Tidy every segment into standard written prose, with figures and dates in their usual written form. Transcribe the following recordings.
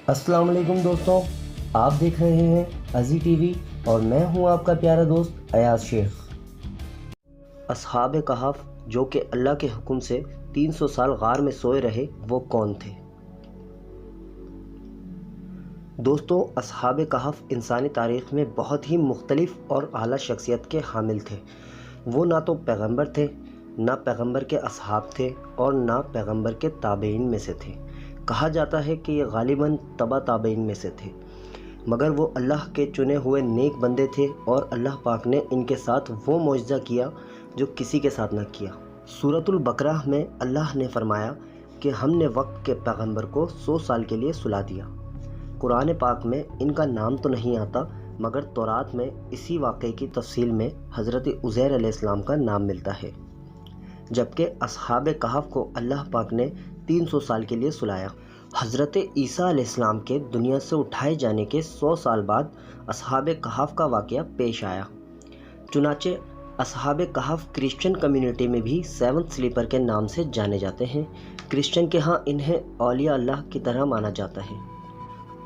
अस्सलाम वालेकुम दोस्तों, आप देख रहे हैं अज़ी टीवी और मैं हूं आपका प्यारा दोस्त अयाज शेख। असहाब कहफ जो कि अल्लाह के हुक्म से 300 साल गार में सोए रहे, वो कौन थे? दोस्तों, असहाब कहफ इंसानी तारीख़ में बहुत ही मुख्तलिफ और आला शख्सियत के हामिल थे। वो ना तो पैगंबर थे, ना पैगंबर के असहाब थे और ना पैगंबर के ताबईन में से थे। कहा जाता है कि ये गालिबन तबा ताबईन में से थे, मगर वो अल्लाह के चुने हुए नेक बंदे थे और अल्लाह पाक ने इनके साथ वो मौजज़ा किया जो किसी के साथ न किया। सूरतुल बकरा में अल्लाह ने फरमाया कि हमने वक्त के पैगंबर को 100 साल के लिए सुला दिया। कुरान पाक में इनका नाम तो नहीं आता, मगर तौरात में इसी वाक़े की तफसील में हज़रत उज़ैर अलैहिस्सलाम का नाम मिलता है, जबकि असहाब कहफ को अल्लाह पाक ने 300 साल के लिए सुलाया। हज़रत ईसा अलैहिस्सलाम के दुनिया से उठाए जाने के 100 साल बाद असहाब कहफ का वाक़या पेश आया। चुनाचे असहाब कहफ क्रिश्चियन कम्युनिटी में भी 7th स्लीपर के नाम से जाने जाते हैं। क्रिश्चियन के यहाँ इन्हें औलिया अल्लाह की तरह माना जाता है।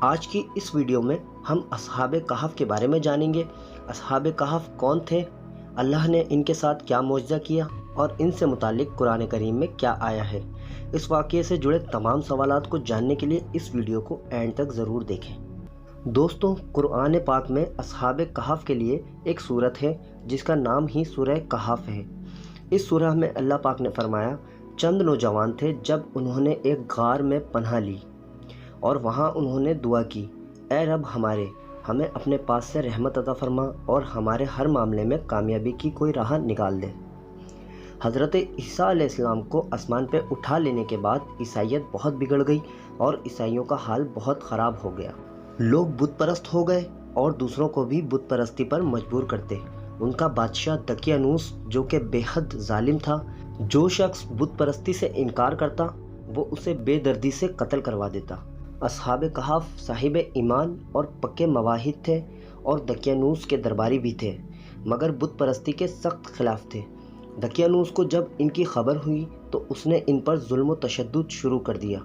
आज की इस वीडियो में हम असहाब कहफ के बारे में जानेंगे। असहाब कहफ कौन थे, अल्लाह ने इनके साथ क्या मौजज़ा किया और इनसे मुतालिक कुरान करीम में क्या आया है। इस वाक़ये से जुड़े तमाम सवालात को जानने के लिए इस वीडियो को एंड तक ज़रूर देखें। दोस्तों, कुरान पाक में असहाब कहफ के लिए एक सूरत है जिसका नाम ही सूरह कहफ है। इस सूरह में अल्लाह पाक ने फरमाया, चंद नौजवान थे जब उन्होंने एक गार में पनाह ली और वहाँ उन्होंने दुआ की, ए रब हमारे, हमें अपने पास से रहमत अता फरमा और हमारे हर मामले में कामयाबी की कोई राह निकाल दे। हज़रत ईसा अलैहिस्सलाम को आसमान पे उठा लेने के बाद ईसाइयत बहुत बिगड़ गई और ईसाइयों का हाल बहुत ख़राब हो गया। लोग बुत परस्त हो गए और दूसरों को भी बुत परस्ती पर मजबूर करते। उनका बादशाह दकियानूस, जो कि बेहद जालिम था, जो शख्स बुत परस्ती से इनकार करता वो उसे बेदर्दी से कत्ल करवा देता। असहाब कहफ साहिब ईमान और पक्के मवाहिद थे और दकियानूस के दरबारी भी थे, मगर बुत परस्ती के सख्त खिलाफ थे। दकियानूस को जब इनकी खबर हुई तो उसने इन पर जुल्म व तशद्दुद शुरू कर दिया।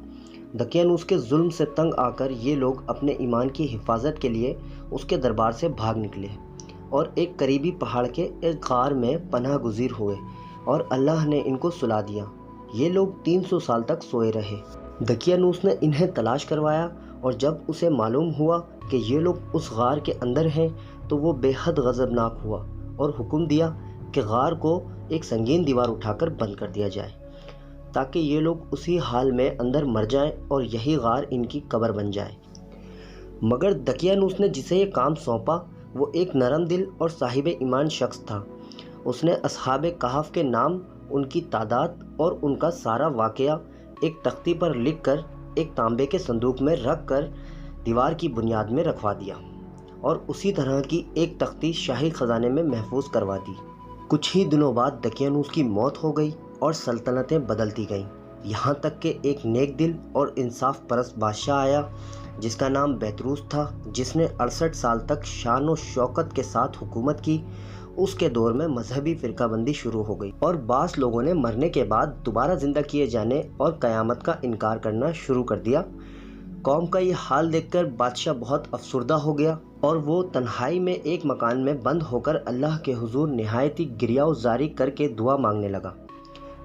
दकियानूस के जुल्म से तंग आकर ये लोग अपने ईमान की हिफाजत के लिए उसके दरबार से भाग निकले और एक करीबी पहाड़ के एक गार में पनाह गुज़ीर हुए और अल्लाह ने इनको सुला दिया। ये लोग 300 साल तक सोए रहे। दकियानूस ने इन्हें तलाश करवाया और जब उसे मालूम हुआ कि ये लोग उस गार के अंदर हैं तो वो बेहद गज़बनाक हुआ और हुक्म दिया कि गार को एक संगीन दीवार उठाकर बंद कर दिया जाए ताकि ये लोग उसी हाल में अंदर मर जाएं और यही गार इनकी कब्र बन जाए। मगर दकियानूस ने जिसे ये काम सौंपा वो एक नरम दिल और साहिब ईमान शख्स था। उसने असहाब कहफ के नाम, उनकी तादाद और उनका सारा वाक़या एक तख्ती पर लिखकर एक तांबे के संदूक में रख कर दीवार की बुनियाद में रखवा दिया और उसी तरह की एक तख्ती शाही ख़जाने में महफूज करवा दी। कुछ ही दिनों बाद दकियानूस की मौत हो गई और सल्तनतें बदलती गईं, यहाँ तक कि एक नेक दिल और इंसाफ परस्त बादशाह आया जिसका नाम बैतरूस था, जिसने 68 साल तक शान और शौकत के साथ हुकूमत की। उसके दौर में मजहबी फ़िरकाबंदी शुरू हो गई और बास लोगों ने मरने के बाद दोबारा ज़िंदा किए जाने और क़यामत का इनकार करना शुरू कर दिया। कौम का ये हाल देखकर बादशाह बहुत अफसुर्दा हो गया और वो तन्हाई में एक मकान में बंद होकर अल्लाह के हुजूर निहायती गिरियाज़ारी करके दुआ मांगने लगा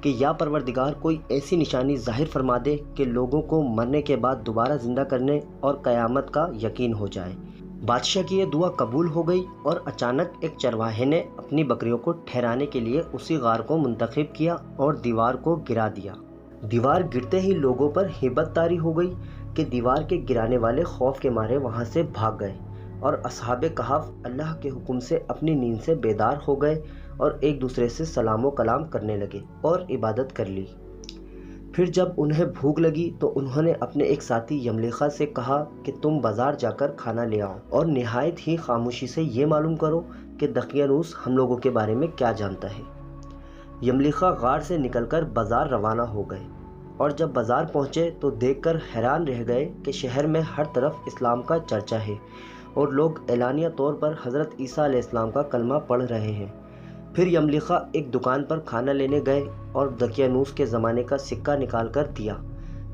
कि या परवरदिगार, कोई ऐसी निशानी ज़ाहिर फरमा दे कि लोगों को मरने के बाद दोबारा ज़िंदा करने और क़यामत का यकीन हो जाए। बादशाह की ये दुआ कबूल हो गई और अचानक एक चरवाहे ने अपनी बकरियों को ठहराने के लिए उसी गार को मुंतखब किया और दीवार को गिरा दिया। दीवार गिरते ही लोगों पर हिब्बत तारी हो गई कि दीवार के गिराने वाले खौफ के मारे वहाँ से भाग गए और असहाब कहफ अल्लाह के हुक्म से अपनी नींद से बेदार हो गए और एक दूसरे से सलामो कलाम करने लगे और इबादत कर ली। फिर जब उन्हें भूख लगी तो उन्होंने अपने एक साथी यमलिखा से कहा कि तुम बाज़ार जाकर खाना ले आओ और निहायत ही खामोशी से ये मालूम करो कि दकियानूस हम लोगों के बारे में क्या जानता है। यमलिखा गार से निकलकर बाज़ार रवाना हो गए और जब बाज़ार पहुँचे तो देखकर हैरान रह गए कि शहर में हर तरफ इस्लाम का चर्चा है और लोग एलानिया तौर पर हज़रत ईसा अलैहिस्सलाम का कलमा पढ़ रहे हैं। फिर यमलिखा एक दुकान पर खाना लेने गए और दकियानूस के ज़माने का सिक्का निकाल कर दिया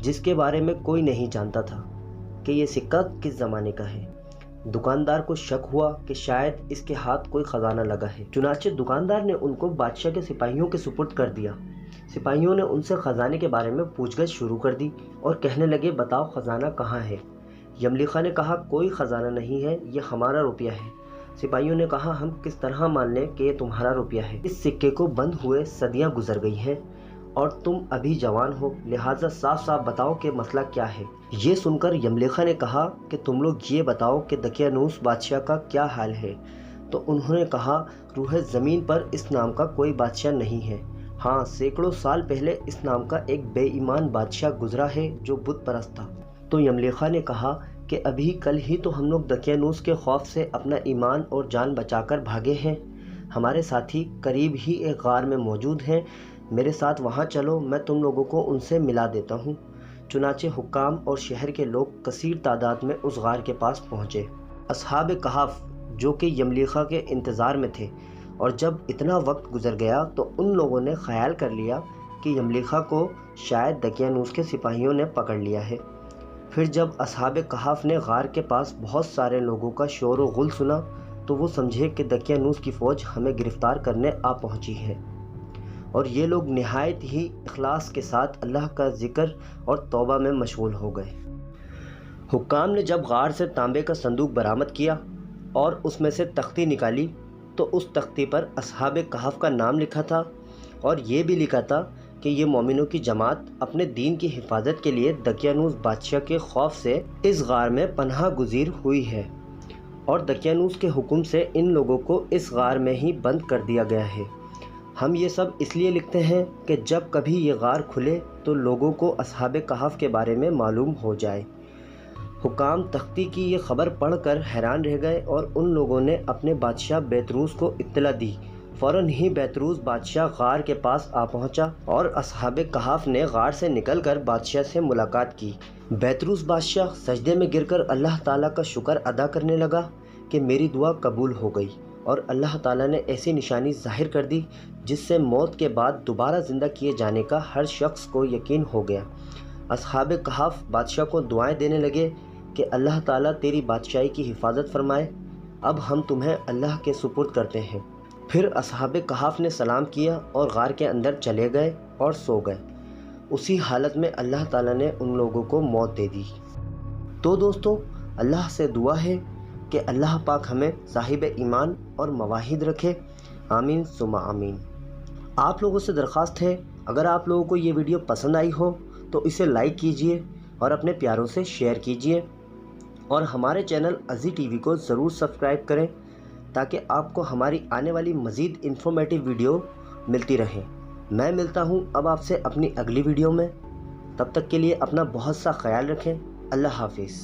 जिसके बारे में कोई नहीं जानता था। کہ یہ سکہ کس زمانے کا ہے۔ دکاندار کو شک ہوا کہ شاید اس کے ہاتھ کوئی خزانہ لگا ہے، چنانچہ دکاندار نے ان کو بادشاہ کے سپاہیوں کے سپرد کر دیا۔ سپاہیوں نے ان سے خزانے کے بارے میں پوچھ گچھ شروع کر دی اور کہنے لگے بتاؤ خزانہ کہاں ہے۔ یملیخا نے کہا کوئی خزانہ نہیں ہے، یہ ہمارا روپیہ ہے۔ سپاہیوں نے کہا ہم کس طرح مان لیں کہ یہ تمہارا روپیہ ہے؟ اس سکے کو بند ہوئے صدیاں گزر گئی ہیں اور تم ابھی جوان ہو، لہٰذا صاف صاف بتاؤ کہ مسئلہ کیا ہے۔ یہ سن کر یملیخا نے کہا کہ تم لوگ یہ بتاؤ کہ دقیانوس بادشاہ کا کیا حال ہے؟ تو انہوں نے کہا روح زمین پر اس نام کا کوئی بادشاہ نہیں ہے، ہاں سینکڑوں سال پہلے اس نام کا ایک بے ایمان بادشاہ گزرا ہے جو بت پرست تھا۔ تو یملیخا نے کہا کہ ابھی کل ہی تو ہم لوگ دقیانوس کے خوف سے اپنا ایمان اور جان بچا کر بھاگے ہیں۔ ہمارے ساتھی قریب ہی ایک غار میں موجود ہیں، میرے ساتھ وہاں چلو، میں تم لوگوں کو ان سے ملا دیتا ہوں۔ چنانچہ حکام اور شہر کے لوگ کثیر تعداد میں اس غار کے پاس پہنچے۔ اصحاب کہف جو کہ یملیخا کے انتظار میں تھے، اور جب اتنا وقت گزر گیا تو ان لوگوں نے خیال کر لیا کہ یملیخا کو شاید دقیانوس کے سپاہیوں نے پکڑ لیا ہے۔ پھر جب اصحاب کہف نے غار کے پاس بہت سارے لوگوں کا شور و غل سنا تو وہ سمجھے کہ دقیانوس کی فوج ہمیں گرفتار کرنے آ پہنچی ہے، اور یہ لوگ نہایت ہی اخلاص کے ساتھ اللہ کا ذکر اور توبہ میں مشغول ہو گئے۔ حکام نے جب غار سے تانبے کا صندوق برآمد کیا اور اس میں سے تختی نکالی تو اس تختی پر اصحاب کہف کا نام لکھا تھا، اور یہ بھی لکھا تھا کہ یہ مومنوں کی جماعت اپنے دین کی حفاظت کے لیے دقیانوس بادشاہ کے خوف سے اس غار میں پناہ گزیر ہوئی ہے، اور دقیانوس کے حکم سے ان لوگوں کو اس غار میں ہی بند کر دیا گیا ہے۔ ہم یہ سب اس لیے لکھتے ہیں کہ جب کبھی یہ غار کھلے تو لوگوں کو اصحاب کہف کے بارے میں معلوم ہو جائے۔ حکام تختی کی یہ خبر پڑھ کر حیران رہ گئے اور ان لوگوں نے اپنے بادشاہ بیتروس کو اطلاع دی۔ فوراً ہی بیتروس بادشاہ غار کے پاس آ پہنچا اور اصحاب کہف نے غار سے نکل کر بادشاہ سے ملاقات کی۔ بیتروس بادشاہ سجدے میں گر کر اللہ تعالیٰ کا شکر ادا کرنے لگا کہ میری دعا قبول ہو گئی، اور اللہ تعالیٰ نے ایسی نشانی ظاہر کر دی جس سے موت کے بعد دوبارہ زندہ کیے جانے کا ہر شخص کو یقین ہو گیا۔ اصحاب کہف بادشاہ کو دعائیں دینے لگے کہ اللہ تعالیٰ تیری بادشاہی کی حفاظت فرمائے، اب ہم تمہیں اللہ کے سپرد کرتے ہیں۔ پھر اصحاب کہف نے سلام کیا اور غار کے اندر چلے گئے اور سو گئے۔ اسی حالت میں اللہ تعالیٰ نے ان لوگوں کو موت دے دی۔ تو دوستو، اللہ سے دعا ہے کہ اللہ پاک ہمیں صاحب ایمان اور مواحد رکھے، آمین ثم آمین۔ آپ لوگوں سے درخواست ہے اگر آپ لوگوں کو یہ ویڈیو پسند آئی ہو تو اسے لائک کیجئے اور اپنے پیاروں سے شیئر کیجئے، اور ہمارے چینل ازی ٹی وی کو ضرور سبسکرائب کریں تاکہ آپ کو ہماری آنے والی مزید انفارمیٹیو ویڈیو ملتی رہیں۔ میں ملتا ہوں اب آپ سے اپنی اگلی ویڈیو میں، تب تک کے لیے اپنا بہت سا خیال رکھیں۔ اللہ حافظ۔